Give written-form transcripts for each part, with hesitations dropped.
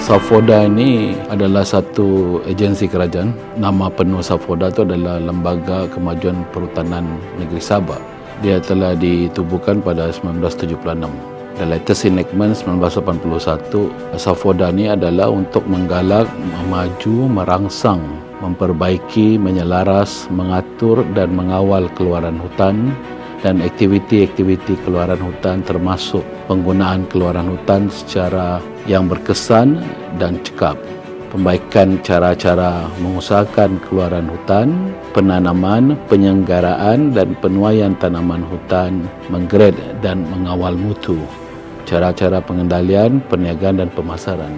Safoda ini adalah satu agensi kerajaan. Nama penuh Safoda itu adalah Lembaga Kemajuan Perhutanan Negeri Sabah. Dia telah ditubuhkan pada 1976. The latest enactment 1981, Safoda ini adalah untuk menggalak, memaju, merangsang, memperbaiki, menyelaras, mengatur dan mengawal keluaran hutan dan aktiviti-aktiviti keluaran hutan termasuk penggunaan keluaran hutan secara yang berkesan dan cekap. Pembaikan cara-cara mengusahakan keluaran hutan, penanaman, penyelenggaraan dan penuaian tanaman hutan, menggrade dan mengawal mutu, cara-cara pengendalian, perniagaan dan pemasaran.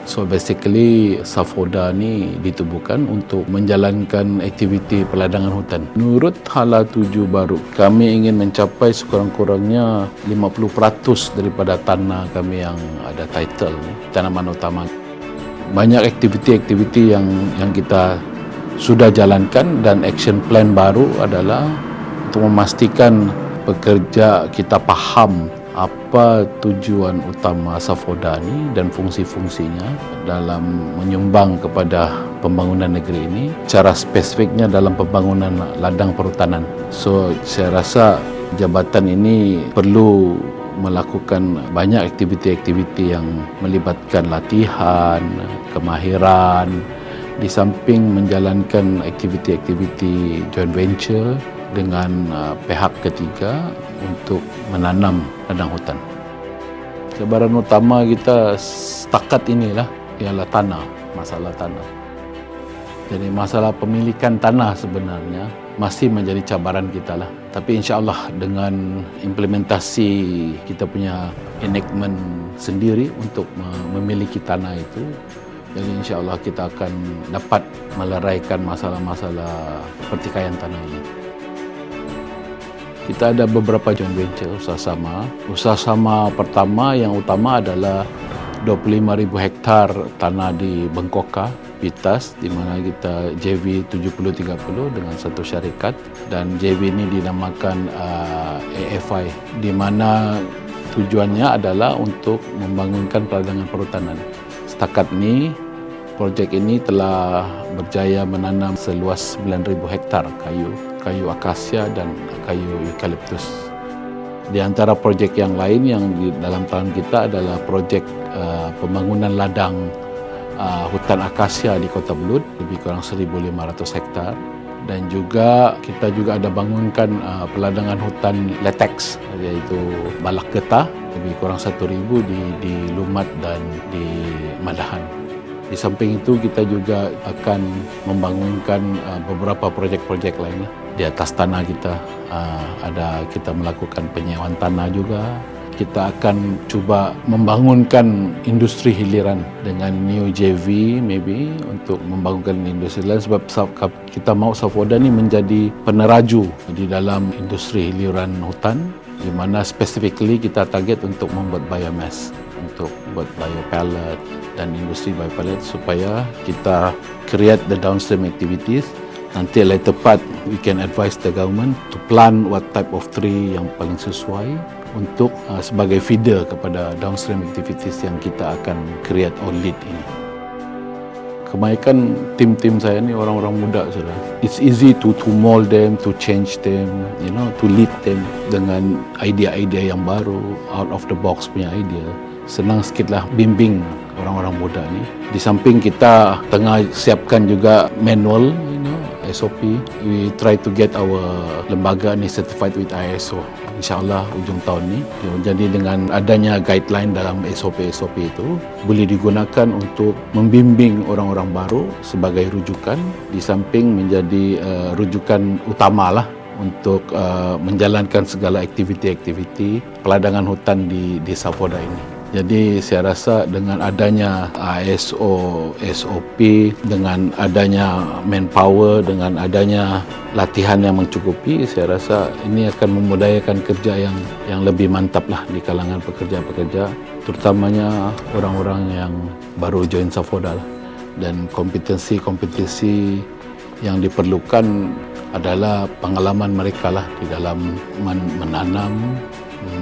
So basically Safoda ni ditubuhkan untuk menjalankan aktiviti peladangan hutan. Menurut Hala 7 baru, kami ingin mencapai sekurang-kurangnya 50% daripada tanah kami yang ada title ni, tanaman utama. Banyak aktiviti-aktiviti yang kita sudah jalankan dan action plan baru adalah untuk memastikan pekerja kita faham apa tujuan utama Safoda ini dan fungsi-fungsinya dalam menyumbang kepada pembangunan negeri ini. Cara spesifiknya dalam pembangunan ladang perhutanan. So, saya rasa jabatan ini perlu melakukan banyak aktiviti-aktiviti yang melibatkan latihan, kemahiran, di samping menjalankan aktiviti-aktiviti joint venture dengan pihak ketiga untuk menanam ladang hutan. Cabaran utama kita setakat inilah ialah tanah, masalah tanah. Jadi masalah pemilikan tanah sebenarnya masih menjadi cabaran kita lah. Tapi insya-Allah dengan implementasi kita punya enactment sendiri untuk memiliki tanah itu, jadi insya-Allah kita akan dapat meleraikan masalah-masalah pertikaian tanah ini. Kita ada beberapa joint venture usaha-sama. Usaha-sama pertama yang utama adalah 25,000 hektar tanah di Bengkoka, Pitas, di mana kita JV 70-30 dengan satu syarikat, dan JV ini dinamakan AFI, di mana tujuannya adalah untuk membangunkan peladangan perhutanan. Setakat ini, projek ini telah berjaya menanam seluas 9,000 hektar kayu akasia dan kayu eukaliptus. Di antara projek yang lain yang di dalam tangan kita adalah projek pembangunan ladang hutan akasia di Kota Belud, lebih kurang 1,500 hektar. Dan juga kita juga ada bangunkan peladangan hutan latex, iaitu balak getah, lebih kurang 1,000 di Lumat dan di Madahan. Di samping itu kita juga akan membangunkan beberapa projek-projek lainnya. Di atas tanah kita kita melakukan penyewaan tanah juga. Kita akan cuba membangunkan industri hiliran dengan new JV maybe untuk membangunkan industri hiliran, sebab kita mahu Safoda ni menjadi peneraju di dalam industri hiliran hutan, di mana specifically kita target untuk membuat biomass, untuk buat biopellet dan industri biopellet, supaya kita create the downstream activities. Nanti later part we can advise the government to plan what type of tree yang paling sesuai untuk sebagai feeder kepada downstream activities yang kita akan create or lead ini. Kebanyakan tim-tim saya ni orang-orang muda sudah. It's easy to mold them, to change them, to lead them dengan idea-idea yang baru, out of the box punya idea. Senang sikitlah bimbing orang-orang muda ni. Di samping kita tengah siapkan juga manual, SOP. We try to get our lembaga ni certified with ISO. InsyaAllah ujung tahun ni. Jadi dengan adanya guideline dalam SOP-SOP itu, boleh digunakan untuk membimbing orang-orang baru sebagai rujukan, di samping menjadi rujukan utama lah untuk menjalankan segala aktiviti-aktiviti peladangan hutan di Safoda ini. Jadi saya rasa dengan adanya ISO, SOP, dengan adanya manpower, dengan adanya latihan yang mencukupi, saya rasa ini akan memudayakan kerja yang lebih mantap lah di kalangan pekerja-pekerja, terutamanya orang-orang yang baru join Safoda lah. Dan kompetensi-kompetensi yang diperlukan adalah pengalaman mereka lah di dalam menanam,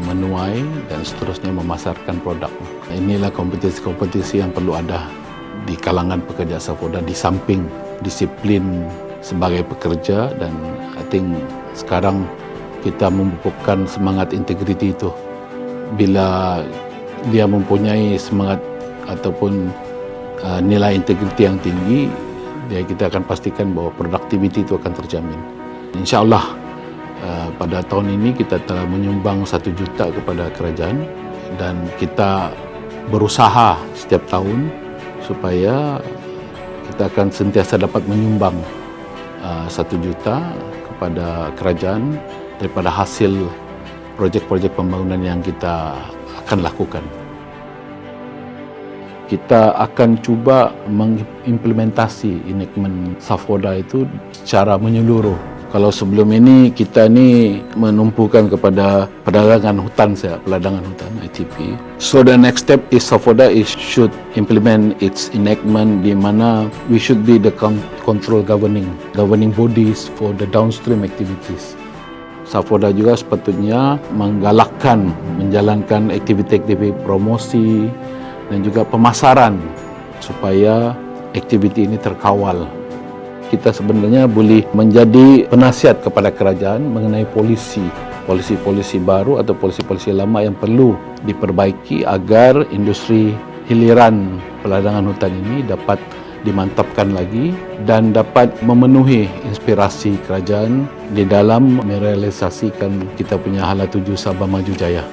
menuai dan seterusnya memasarkan produk. Inilah kompetisi-kompetisi yang perlu ada di kalangan pekerja Safoda di samping disiplin sebagai pekerja, dan I think sekarang kita memupukkan semangat integriti itu. Bila dia mempunyai semangat ataupun nilai integriti yang tinggi, kita akan pastikan bahwa produktiviti itu akan terjamin. InsyaAllah pada tahun ini kita telah menyumbang 1 juta kepada kerajaan, dan kita berusaha setiap tahun supaya kita akan sentiasa dapat menyumbang 1 juta kepada kerajaan daripada hasil projek-projek pembangunan yang kita akan lakukan. Kita akan cuba mengimplementasi enactment Safoda itu secara menyeluruh. Kalau sebelum ini kita ni menumpukan kepada perdagangan hutan peladangan hutan ITP. So the next step is Safoda should implement its enactment, di mana we should be the control governing bodies for the downstream activities. Safoda juga sepatutnya menggalakkan menjalankan aktiviti-aktiviti promosi dan juga pemasaran supaya aktiviti ini terkawal. Kita sebenarnya boleh menjadi penasihat kepada kerajaan mengenai polisi baru atau polisi lama yang perlu diperbaiki agar industri hiliran peladangan hutan ini dapat dimantapkan lagi dan dapat memenuhi inspirasi kerajaan di dalam merealisasikan kita punya Hala Tuju Sabah Maju Jaya.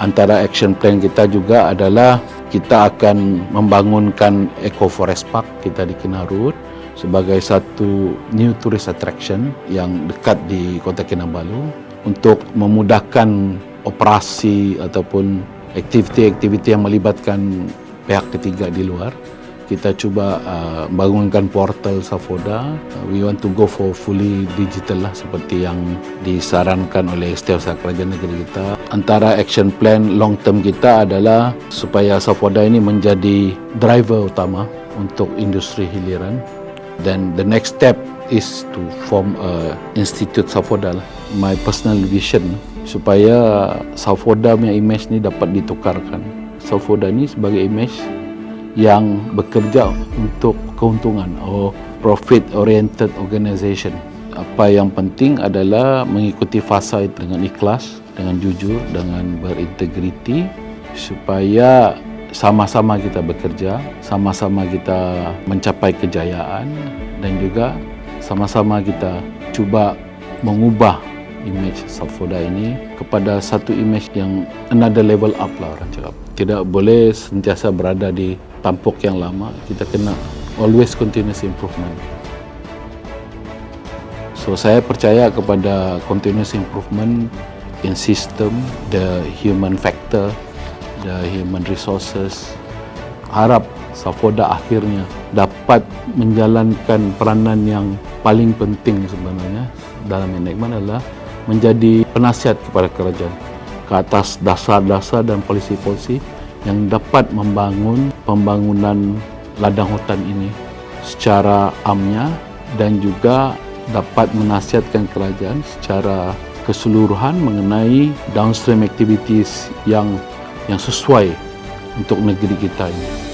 Antara action plan kita juga adalah kita akan membangunkan Eco Forest Park kita di Kinarut sebagai satu new tourist attraction yang dekat di Kota Kinabalu untuk memudahkan operasi ataupun aktiviti-aktiviti yang melibatkan pihak ketiga di luar. Kita cuba membangunkan portal Safoda. We want to go for fully digital lah, seperti yang disarankan oleh Setiausaha Kerajaan Negeri kita. Antara action plan long term kita adalah supaya Safoda ini menjadi driver utama untuk industri hiliran. Then the next step is to form a Institute Safoda lah. My personal vision supaya Safoda punya image ni dapat ditukarkan. Safoda ni sebagai image yang bekerja untuk keuntungan atau profit oriented organization. Apa yang penting adalah mengikuti fasa itu dengan ikhlas, dengan jujur, dengan berintegriti, supaya sama-sama kita bekerja, sama-sama kita mencapai kejayaan, dan juga sama-sama kita cuba mengubah image Safoda ini kepada satu image yang another level up lah orang cakap. Tidak boleh sentiasa berada di tampuk yang lama, kita kena always continuous improvement. So saya percaya kepada continuous improvement in system, the human factor, the human resources. Harap Safoda akhirnya dapat menjalankan peranan yang paling penting sebenarnya dalam enactment adalah menjadi penasihat kepada kerajaan ke atas dasar-dasar dan polisi-polisi yang dapat membangun pembangunan ladang hutan ini secara amnya, dan juga dapat menasihatkan kerajaan secara keseluruhan mengenai downstream activities yang sesuai untuk negeri kita ini.